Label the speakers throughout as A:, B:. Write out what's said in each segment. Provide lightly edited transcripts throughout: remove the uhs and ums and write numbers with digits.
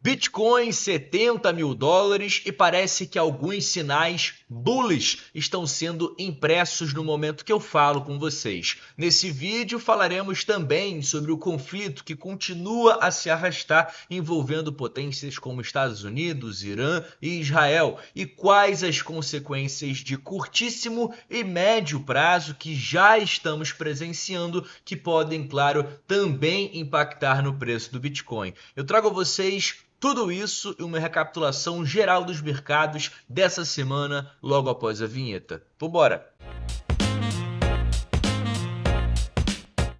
A: Bitcoin 70 mil dólares e parece que alguns sinais bullish estão sendo impressos no momento que eu falo com vocês. Nesse vídeo falaremos também sobre o conflito que continua a se arrastar envolvendo potências como Estados Unidos, Irã e Israel e quais as consequências de curtíssimo e médio prazo que já estamos presenciando que podem, claro, também impactar no preço do Bitcoin. Eu trago a vocês tudo isso e uma recapitulação geral dos mercados dessa semana logo após a vinheta. Vambora!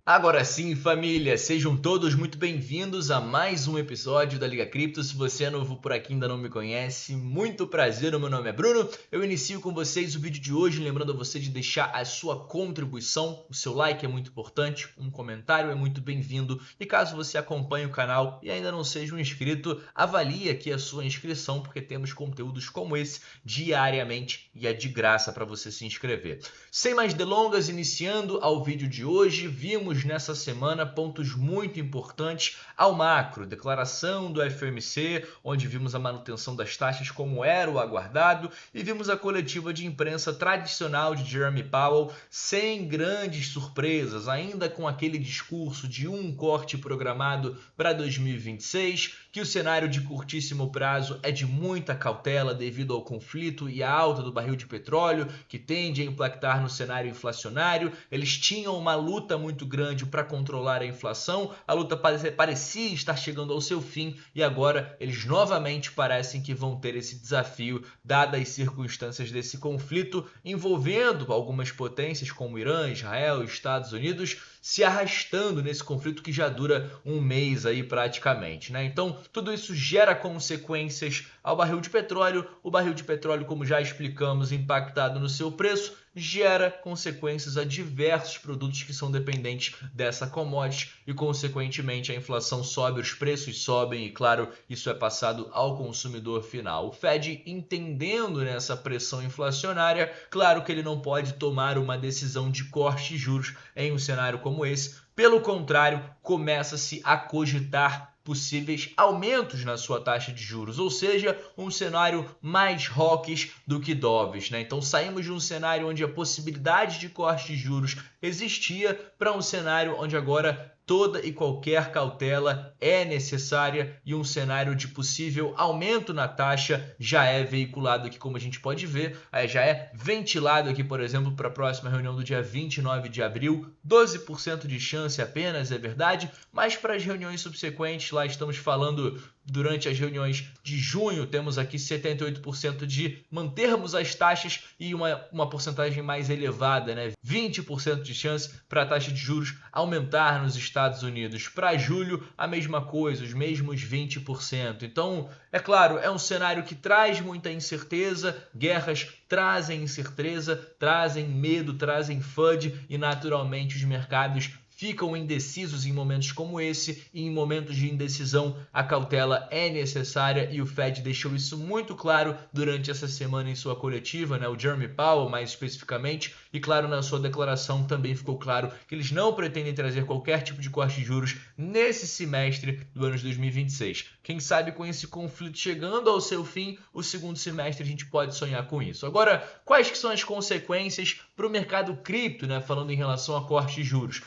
A: Agora sim, família, sejam todos muito bem-vindos a mais um episódio da Liga Cripto. Se você é novo por aqui e ainda não me conhece, muito prazer, o meu nome é Bruno. Eu inicio com vocês o vídeo de hoje, lembrando a você de deixar a sua contribuição. O seu like é muito importante, um comentário é muito bem-vindo. E caso você acompanhe o canal e ainda não seja um inscrito, avalie aqui a sua inscrição, porque temos conteúdos como esse diariamente e é de graça para você se inscrever. Sem mais delongas, iniciando ao vídeo de hoje, vimos nessa semana pontos muito importantes ao macro, declaração do FOMC, onde vimos a manutenção das taxas como era o aguardado, e vimos a coletiva de imprensa tradicional de Jerome Powell sem grandes surpresas, ainda com aquele discurso de um corte programado para 2026, que o cenário de curtíssimo prazo é de muita cautela devido ao conflito e à alta do barril de petróleo, que tende a impactar no cenário inflacionário. Eles tinham uma luta muito grande para controlar a inflação, a luta parecia estar chegando ao seu fim e agora eles novamente parecem que vão ter esse desafio, dadas as circunstâncias desse conflito envolvendo algumas potências como Irã, Israel e Estados Unidos se arrastando nesse conflito que já dura um mês aí praticamente, né? Então tudo isso gera consequências ao barril de petróleo. O barril de petróleo, como já explicamos, impactado no seu preço, gera consequências a diversos produtos que são dependentes dessa commodity e, consequentemente, a inflação sobe, os preços sobem e, claro, isso é passado ao consumidor final. O Fed, entendendo nessa pressão inflacionária, claro que ele não pode tomar uma decisão de corte de juros em um cenário como esse. Pelo contrário, começa-se a cogitar possíveis aumentos na sua taxa de juros, ou seja, um cenário mais hawkish do que dovish, né? Então saímos de um cenário onde a possibilidade de corte de juros existia para um cenário onde agora toda e qualquer cautela é necessária e um cenário de possível aumento na taxa já é veiculado aqui, como a gente pode ver, já é ventilado aqui, por exemplo, para a próxima reunião do dia 29 de abril, 12% de chance apenas, é verdade, mas para as reuniões subsequentes, lá estamos falando durante as reuniões de junho, temos aqui 78% de mantermos as taxas e uma porcentagem mais elevada, né? 20% de chance para a taxa de juros aumentar nos Estados Unidos. Para julho, a mesma coisa, os mesmos 20%. Então, é claro, é um cenário que traz muita incerteza, guerras trazem incerteza, trazem medo, trazem FUD e naturalmente os mercados ficam indecisos em momentos como esse e em momentos de indecisão a cautela é necessária e o Fed deixou isso muito claro durante essa semana em sua coletiva, né? O Jerome Powell mais especificamente, e claro, na sua declaração também ficou claro que eles não pretendem trazer qualquer tipo de corte de juros nesse semestre do ano de 2026. Quem sabe com esse conflito chegando ao seu fim, o segundo semestre a gente pode sonhar com isso. Agora, quais que são as consequências para o mercado cripto, né? Falando em relação a corte de juros?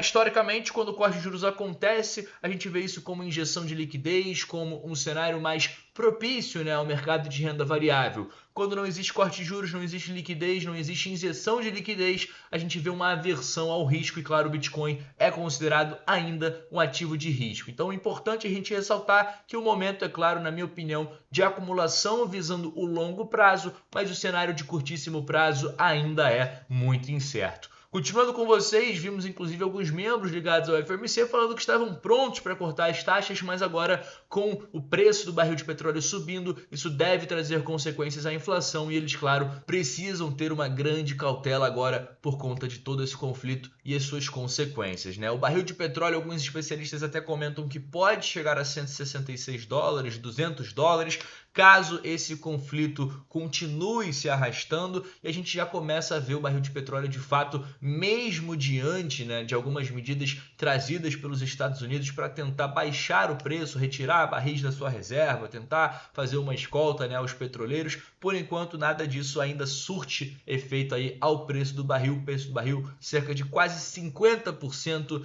A: Historicamente, quando o corte de juros acontece, a gente vê isso como injeção de liquidez, como um cenário mais propício, né, ao mercado de renda variável. Quando não existe corte de juros, não existe liquidez, não existe injeção de liquidez, a gente vê uma aversão ao risco e, claro, o Bitcoin é considerado ainda um ativo de risco. Então é importante a gente ressaltar que o momento, é claro, na minha opinião, de acumulação visando o longo prazo, mas o cenário de curtíssimo prazo ainda é muito incerto. Continuando com vocês, vimos inclusive alguns membros ligados ao FOMC falando que estavam prontos para cortar as taxas, mas agora com o preço do barril de petróleo subindo, isso deve trazer consequências à inflação e eles, claro, precisam ter uma grande cautela agora por conta de todo esse conflito e as suas consequências, né? O barril de petróleo, alguns especialistas até comentam que pode chegar a 166 dólares, 200 dólares, caso esse conflito continue se arrastando e a gente já começa a ver o barril de petróleo de fato mesmo diante, né, de algumas medidas trazidas pelos Estados Unidos para tentar baixar o preço, retirar barris da sua reserva, tentar fazer uma escolta, né, aos petroleiros. Por enquanto, nada disso ainda surte efeito aí ao preço do barril. O preço do barril cerca de quase 50%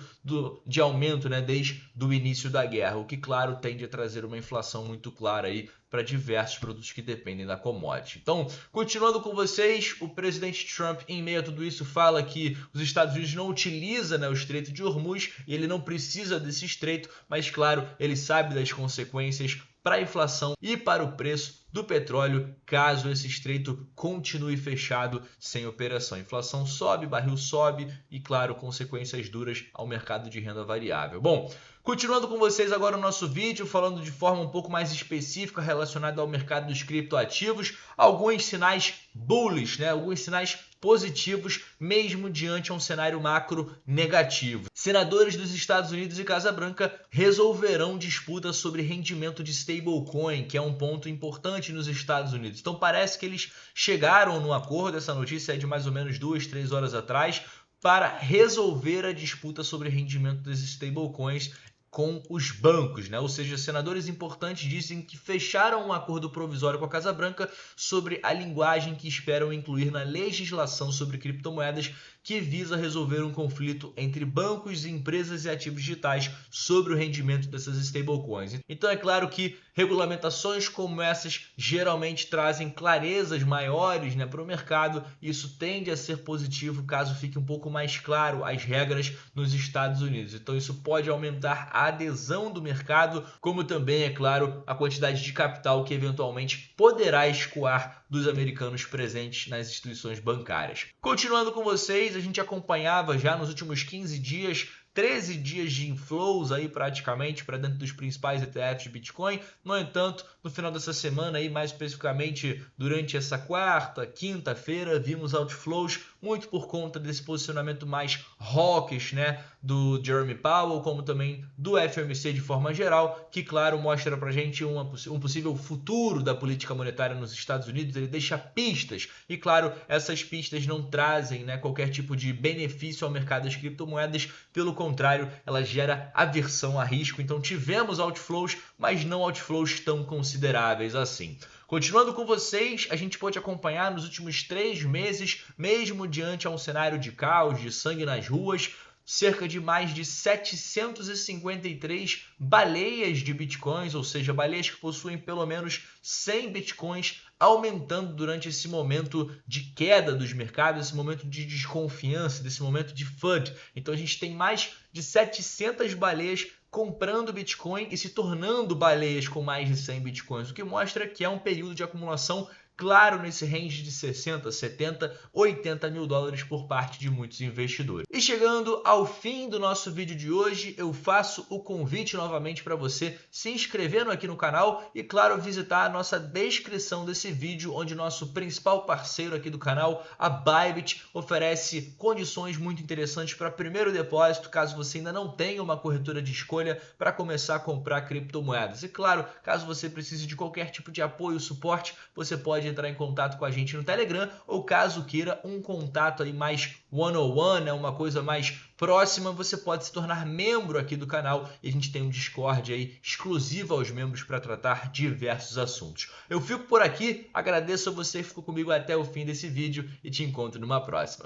A: de aumento, né, desde o início da guerra, o que, claro, tende a trazer uma inflação muito clara aí para diversos produtos que dependem da commodity. Então, continuando com vocês, o presidente Trump, em meio a tudo isso, fala que os Estados Unidos não utilizam, né, o Estreito de Hormuz e ele não precisa desse estreito, mas, claro, ele sabe das consequências para a inflação e para o preço do petróleo caso esse estreito continue fechado sem operação. A inflação sobe, barril sobe e, claro, consequências duras ao mercado de renda variável. Bom, continuando com vocês agora o nosso vídeo, falando de forma um pouco mais específica relacionada ao mercado dos criptoativos, alguns sinais bullish, né? Alguns sinais positivos, mesmo diante de um cenário macro negativo. Senadores dos Estados Unidos e Casa Branca resolverão disputa sobre rendimento de stablecoin, que é um ponto importante nos Estados Unidos. Então parece que eles chegaram no acordo, essa notícia é de mais ou menos 2-3 horas atrás, para resolver a disputa sobre rendimento desses stablecoins com os bancos, né? Ou seja, senadores importantes dizem que fecharam um acordo provisório com a Casa Branca sobre a linguagem que esperam incluir na legislação sobre criptomoedas que visa resolver um conflito entre bancos, empresas e ativos digitais sobre o rendimento dessas stablecoins. Então é claro que regulamentações como essas geralmente trazem clarezas maiores, né, para o mercado. Isso tende a ser positivo caso fique um pouco mais claro as regras nos Estados Unidos. Então isso pode aumentar a adesão do mercado, como também, é claro, a quantidade de capital que eventualmente poderá escoar dos americanos presentes nas instituições bancárias. Continuando com vocês, a gente acompanhava já nos últimos 15 dias 13 dias de inflows aí praticamente para dentro dos principais ETFs de Bitcoin. No entanto, no final dessa semana, aí, mais especificamente durante essa quarta, quinta-feira, vimos outflows muito por conta desse posicionamento mais hawkish, né, do Jeremy Powell, como também do FOMC de forma geral, que, claro, mostra para a gente um possível futuro da política monetária nos Estados Unidos. Ele deixa pistas e, claro, essas pistas não trazem, né, qualquer tipo de benefício ao mercado das criptomoedas. Pelo contrário, ela gera aversão a risco. Então tivemos outflows, mas não outflows tão consideráveis assim. Continuando com vocês, a gente pôde acompanhar nos últimos 3 meses, mesmo diante a um cenário de caos, de sangue nas ruas, cerca de mais de 753 baleias de bitcoins, ou seja, baleias que possuem pelo menos 100 bitcoins, aumentando durante esse momento de queda dos mercados, esse momento de desconfiança, desse momento de FUD. Então a gente tem mais de 700 baleias comprando Bitcoin e se tornando baleias com mais de 100 Bitcoins, o que mostra que é um período de acumulação claro nesse range de 60, 70, 80 mil dólares por parte de muitos investidores. E chegando ao fim do nosso vídeo de hoje, eu faço o convite novamente para você se inscrevendo aqui no canal e, claro, visitar a nossa descrição desse vídeo, onde nosso principal parceiro aqui do canal, a Bybit, oferece condições muito interessantes para primeiro depósito, caso você ainda não tenha uma corretora de escolha para começar a comprar criptomoedas. E, claro, caso você precise de qualquer tipo de apoio, suporte, você pode entrar em contato com a gente no Telegram, ou caso queira um contato aí mais one-on-one, né, uma coisa mais próxima, você pode se tornar membro aqui do canal e a gente tem um Discord aí exclusivo aos membros para tratar diversos assuntos. Eu fico por aqui, agradeço a você que ficou comigo até o fim desse vídeo e te encontro numa próxima.